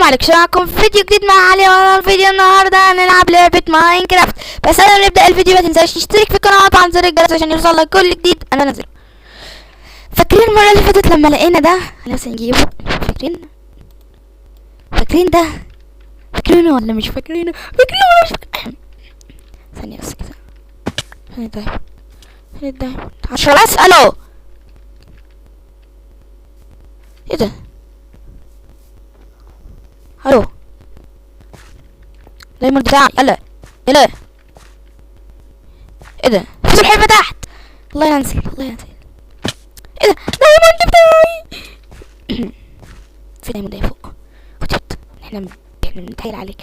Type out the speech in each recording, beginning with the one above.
عليكم، السلام عليكم في فيديو جديد مع علي. ورا الفيديو النهارده هنلعب لعبة ماينكرافت. بس قبل ما نبدأ الفيديو ما تنساش تشترك في القناة وتفعل زر الجرس عشان يوصلك كل جديد انا انزله. فاكرين المرة اللي فاتت لما لقينا ده؟ خلاص نجيبه. فاكرين ده؟ فاكرينه ولا مش فاكرينه؟ فاكرينه ولا مش فاكرينه؟ ثانية بس كده. فين الدايموند؟ 10 بس. الو ايه ده؟ الو دايموند بتاعي. يلا يلا. ايه ده؟ في سلحفاة تحت. الله ينزل الله ينزل. ايه ده؟ دايموند بتاعي. في دايموند اهي فوق. كنت احنا بنتحايل عليك.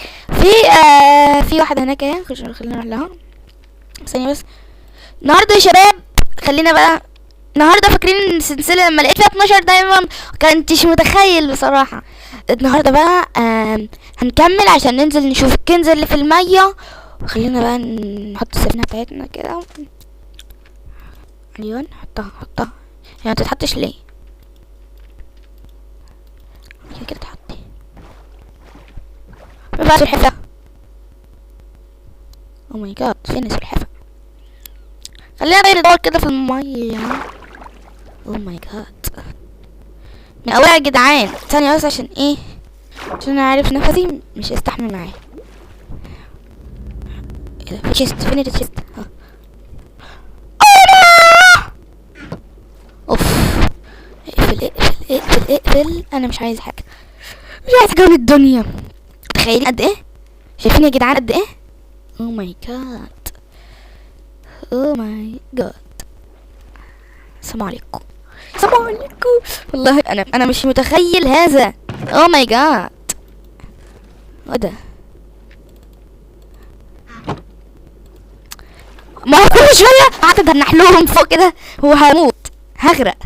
في واحدة هناك اهي. خلينا نروح لها. ثانية بس. النهارده يا شباب خلينا بقى النهارده فاكرين السلسلة لما لقيت فيها 12 دايموند؟ كنتش متخيل بصراحة. النهارده بقى هنكمل عشان ننزل نشوف الكنز اللي في المية. خلينا بقى نحط السفينة بتاعتنا كده. ايوه حطها هي ما تتحطش ليه؟ هي كده تحطي بقى سلحفاة. او ماي جاد فين السلحفاة؟ خلينا بقى ندور كده في المية. او ماي جاد من اولها يا جدعان. ثانية بس عشان ايه؟ عشان انا عارف نفسي مش هيستحمل معايا. ايه ده؟ في تشيست. فين التشيست؟ اوف. اقفل. انا مش عايز حاجة من الدنيا. تخيلين قد ايه؟ شايفين يا جدعان قد ايه؟ او ماي جاد السلام عليكم. والله انا مش متخيل هذا. او ماي جاد ايه ده؟ ما هو كل شويه قعدت ادنح لهم فوق كده وهموت هغرق.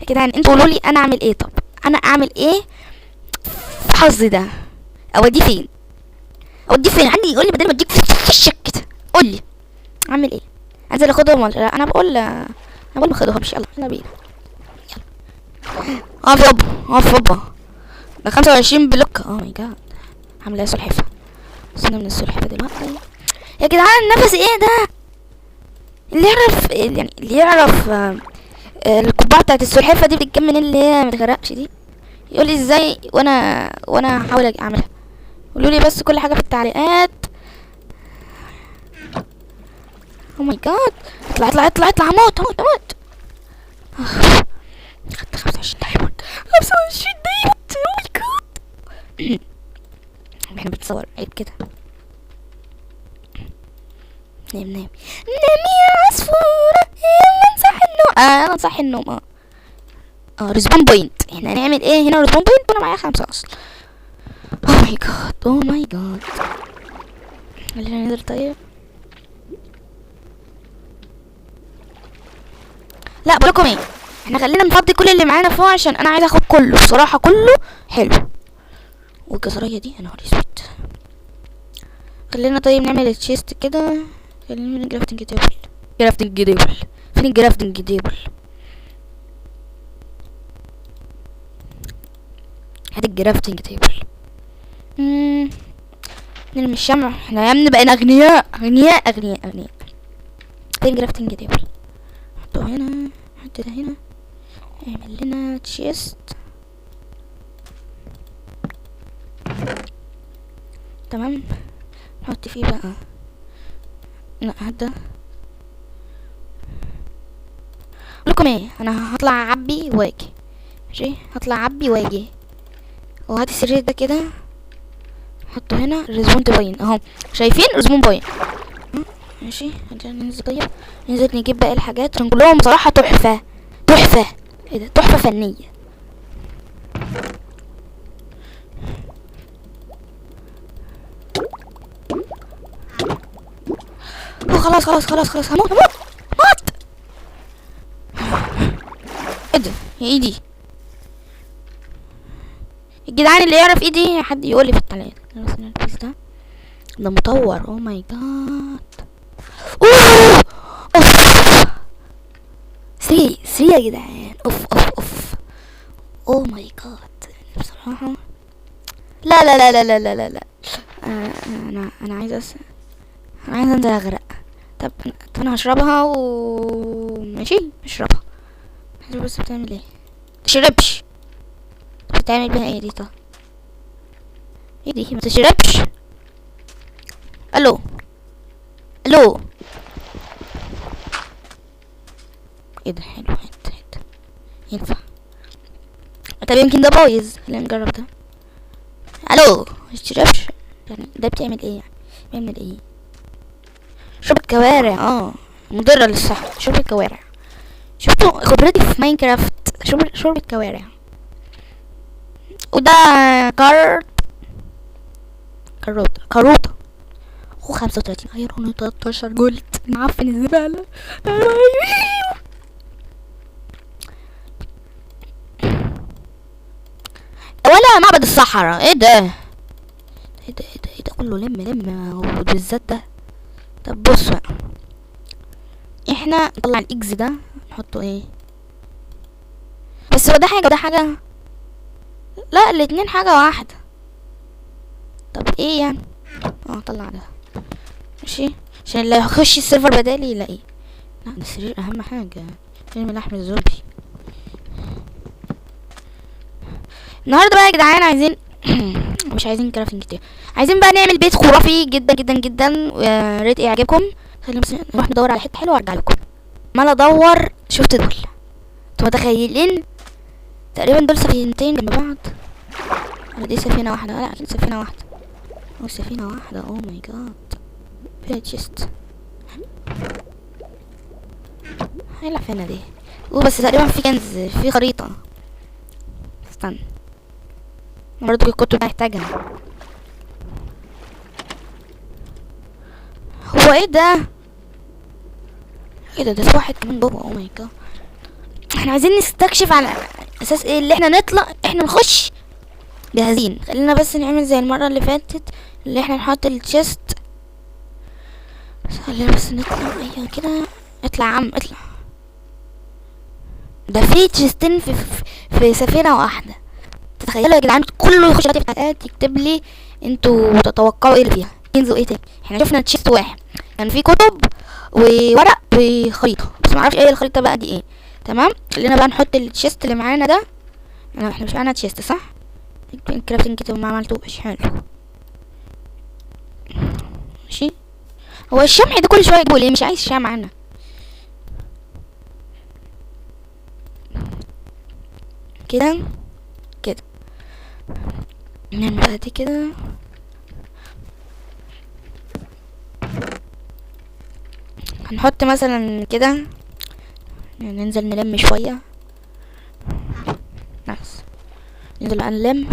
يا جدعان انتوا قولوا لي انا اعمل ايه؟ طب انا اعمل ايه في حظي ده؟ اوديه فين؟ عندي يقول لي بدل ما اديك في الشك كده قول لي اعمل ايه؟ انزل اخدهم ولا لا؟ انا بقول ما اخدهمش. يلا بينا. اقف يابا ده 25 بلوك. او ماي جاد عامله ايه سلحفاه؟ سيبنا من السلحفاه دلوقتي. يا جدعان النفس ايه ده؟ اللي يعرف القبعه بتاعت السلحفاه دي بتتجمع منين؟ اللي هي ما تغرقش دي يقول لي ازاي وانا هحاول اعملها. قولوا لي بس كل حاجه في التعليقات. او ماي جاد اطلع موت. خدت 25 دايموند. او ماي جاد احنا بنتصور عيب كده. نام يا عصفورة. يلا نصحي النوم. ريسبون بوينت. احنا هنعمل ايه هنا؟ ريسبون بوينت وانا معايا 5 اصلا. او ماي جاد خلينا ننزل. طيب لا بقولكم ايه، احنا خلينا نفضي كل اللي معانا فوق عشان انا عايز اخد كله بصراحة. كله حلو. والجزرية دي انا هوري سويت. خلينا طيب نعمل التشيست كده. خلينا نعمل جرافتنج تيبل. فين الجرافتنج تيبل؟ هات الجرافتنج تيبل. نرمي الشمع. احنا يا ابني بقينا اغنياء. فين الجرافتنج تيبل؟ حطه هنا. حط ده هنا. اعمل لنا تشيست. تمام. نحط فيه بقى. لا هدا لكم ايه، انا هطلع اعبي واجي. ماشي وهات السرير ده كده حطه هنا. ريزبون بوين اهو. شايفين ريزبون بوين؟ ماشي ننزل. طيب ننزل نجيب باقي الحاجات. كلهم بصراحة تحفة. ايه ده؟ تحفة فنية. خلاص هموت. ايه ده؟ هي ايدي الجدعان اللي يعرف ايدي حد يقول لي في التعليقات. ده مطور. او ماي جاد. اوف 3 يا جدعان. اوف او ماي جاد. بصراحة لا لا لا لا لا لا لا, لا. انا عايز انا عايز انزل اغرق. طب انا هشربها ماشي اشربها. بس بتعمل ايه؟ تشربش. بتعمل بيها ايه دي؟ طب ايه دي؟ ما تشربش. الو الو. ايه ده؟ حلو. هات ينفع. طب يمكن ده بايظ، خلينا نجرب ده. الو ما تشربش يعني. ده بتعمل ايه يعني؟ بيعمل ايه؟ شرب الكوارع مضرة للصحة. شرب الكوارع. شفتوا خبرتي في ماينكرافت؟ شرب الكوارع. وده كاروتة. 35 ايرون 13 جولد. معفن الزبالة. ولا معبد الصحراء. ايه ده؟ ايه ده كله؟ لم وبالذات ده. طب بص بقى، احنا نطلع الاكس ده نحطه ايه؟ بس هو ده حاجة وده حاجة؟ لا الاتنين حاجة واحدة. طب ايه يعني؟ طلع ده ماشي عشان اللي هيخش السيرفر بدالي يلاقيه. لا ده السرير اهم حاجة. فيلم لحم الزومبي. النهارده بقى يا جدعان عايزين مش عايزين كرافنج كتير، عايزين بقى نعمل بيت خرافي جدا جدا جدا. يا ريت يعجبكم. خلينا بس نروح ندور على حته حلوه وارجع لكم. عمال ادور شفت دول. انتوا متخيلين تقريبا دول سفينتين جنب بعض ولا دي سفينه واحده؟ لا اكيد سفينه واحده. سفينه واحده. اوه ماي جاد. فين التشيست؟ هيلعب فينا دي. بس تقريبا في كنز، في خريطه. استنى برضو كنت محتاجها. هو ايه ده؟ ايه ده في واحد كمان جوه. اوه ماي جاد. احنا عايزين نستكشف على اساس ايه اللي احنا نطلع، احنا نخش جاهزين. خلينا بس نعمل زي المره اللي فاتت اللي احنا نحط التشيست. خلينا بس نطلع. ايوه كده. اطلع يا عم اطلع. ده في تشيستين في سفينه واحده. تخيلوا يا جدعان كله يخش في الحلقات يكتب لي انتوا تتوقعوا ايه اللي فيها. ينزلوا ايه تاني؟ احنا شفنا تشيست واحد كان فيه كتب وورق وخريطه، بس معرفش ايه الخريطه بقى دي ايه. تمام خلينا بقى نحط التشيست اللي معانا ده. احنا مش معانا تشيست صح؟ الكرافتنج كده ما عملتوش حلو. ماشي. هو الشمع ده كل شويه يقول ايه؟ مش عايز شمع انا. كده نعمل بقى دي كده. هنحط مثلا كده، ننزل نلم شوية. نايس. ننزل بقى نلم.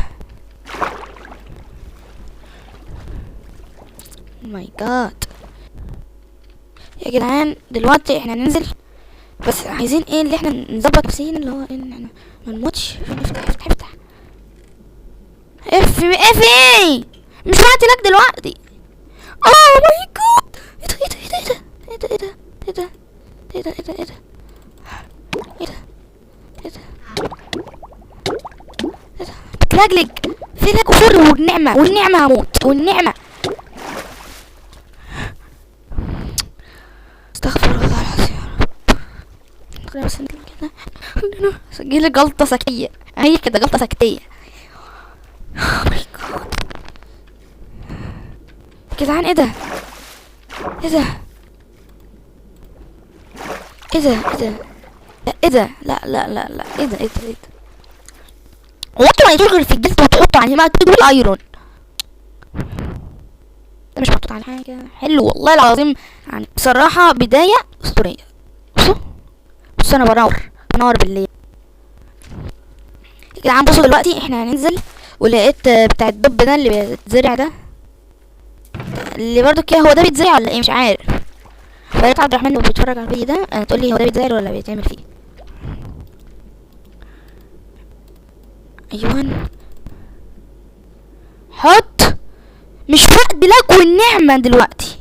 ماي جاد يا جدعان دلوقتي احنا هننزل، بس عايزين ايه اللي احنا نظبط نفسينا اللي هو ان احنا منموتش. افتح اف ايه مش وقت لك دلوقتي. اوه ماي جاد. ايه ده بتلجلج في لك وفر والنعمة هموت والنعمة. استغفر الله العظيم يا رب. خلينا بس كده سجلي جلطة سكية. هي كده جلطة سكتية. جدعان ايه ده؟ لا ايه ده؟ هو انتوا ما يدور غير في الجلد وتحطوا عليه ما تدور الايرون ده مش محطوط على حاجه. حلو والله العظيم يعني بصراحه بدايه اسطوريه. بصوا انا بنور بالليل يا جدعان. بصوا دلوقتي احنا هننزل ولقيت بتاع الدب ده اللي بيتزرع ده اللي برضو كده. هو ده بيتزرع ولا ايه مش عارف. فريت عبد الرحمن اللي بيتفرج على الفيديو ده تقول لي هو ده بيتزرع ولا بيتعمل فيه. ايوان حط. مش وقت لك والنعمة دلوقتي.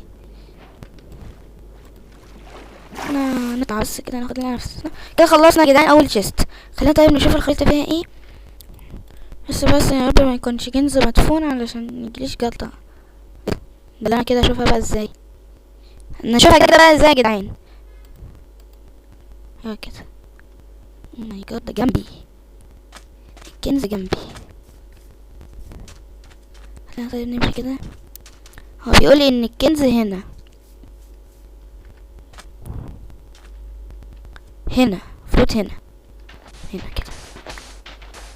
انا نطلع بس كده ناخد لنا نفسنا كده. خلصنا يا جدعان اول تشيست. خلينا طيب نشوف الخريطة فيها ايه. بس يا رب ما يكونش كنز مدفون علشان ميجيليش جلطة. ده انا كده اشوفها بقى ازاي؟ انا اشوفها كده بقى ازاي يا جدعان؟ ايوه كده. او ماي جاد، ده جنبي، الكنز جنبي. خلينا طيب نمشي كده. هو بيقولي ان الكنز هنا فوت هنا كده.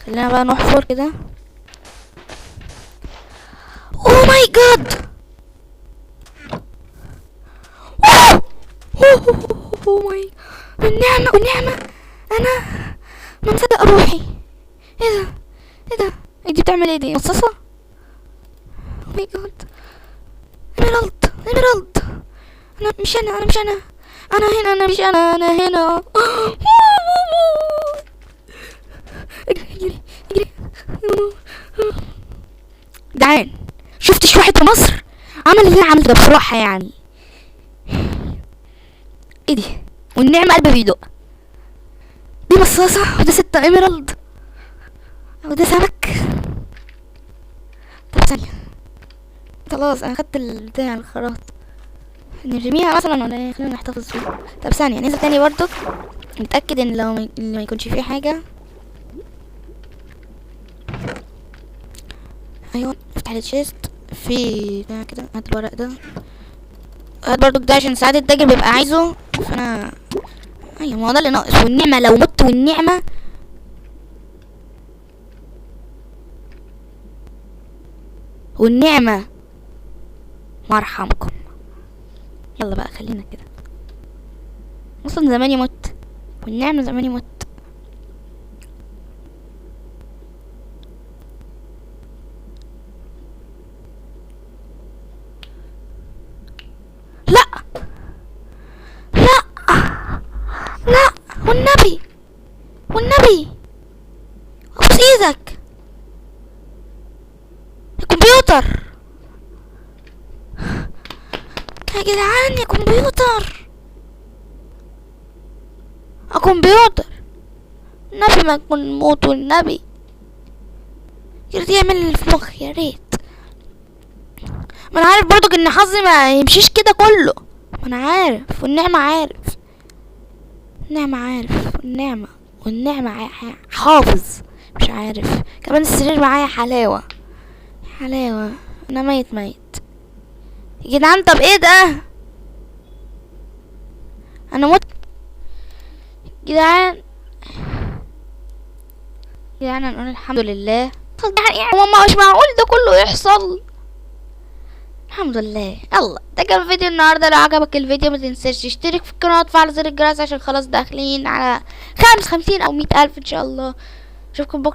خلينا بقى نحفر كده. اوه ماي جاد، اوه ماي، والنعمة انا ما مصدق روحي. ايه ده دي بتعمل ايه؟ دي مصاصة. اوه ماي جاد، ايميرالد. انا مش انا هنا، انا هنا. اجري. جدعان، شفتش واحد في مصر عمل اللي انا عملته ده بصراحة يعني. ايه دي؟ والنعمة قلبي بيدق. دي مصاصة وده 6 ايميرالد وده سمك. طب ثانية، خلاص انا خدت البتاع الخراط، نرميها مثلا ولا ايه؟ خلينا نحتفظ بيها. طب ثانية ننزل تاني برضو نتأكد ان لو ما يكونش فيه حاجة. ايوه، افتح الشيست في بتاع كده. هات الورق ده، هات برضو ده عشان ساعات التاجر بيبقى عايزه. فانا ايوه، ما هو ده اللي ناقص. والنعمة لو مت، والنعمة ما ارحمكم. يلا بقى خلينا كده، اصلا زماني مت، والنعمة زماني مت. لا والنبي ابوس ايدك. الكمبيوتر يا جدعان، يا كمبيوتر النبي ما تكون موت. والنبي يا ريت يعمل اللي في مخي، يا ريت. ما انا عارف برضو ان حظي ما يمشيش كده كله. ما انا عارف، والنعمة عارف، والنعمة حافظ. مش عارف كمان السرير معايا حلاوة. انا ميت يا جدعان. طب ايه ده؟ انا مت جدعان. نقول الحمد لله. يعني ماما مش معقول ده كله يحصل. الحمد لله. يلا، ده كان فيديو النهارده. لو عجبك الفيديو ما تنساش تشترك في القناه وتفعل زر الجرس عشان خلاص داخلين على 50 او 100 الف ان شاء الله. اشوفكم بكره.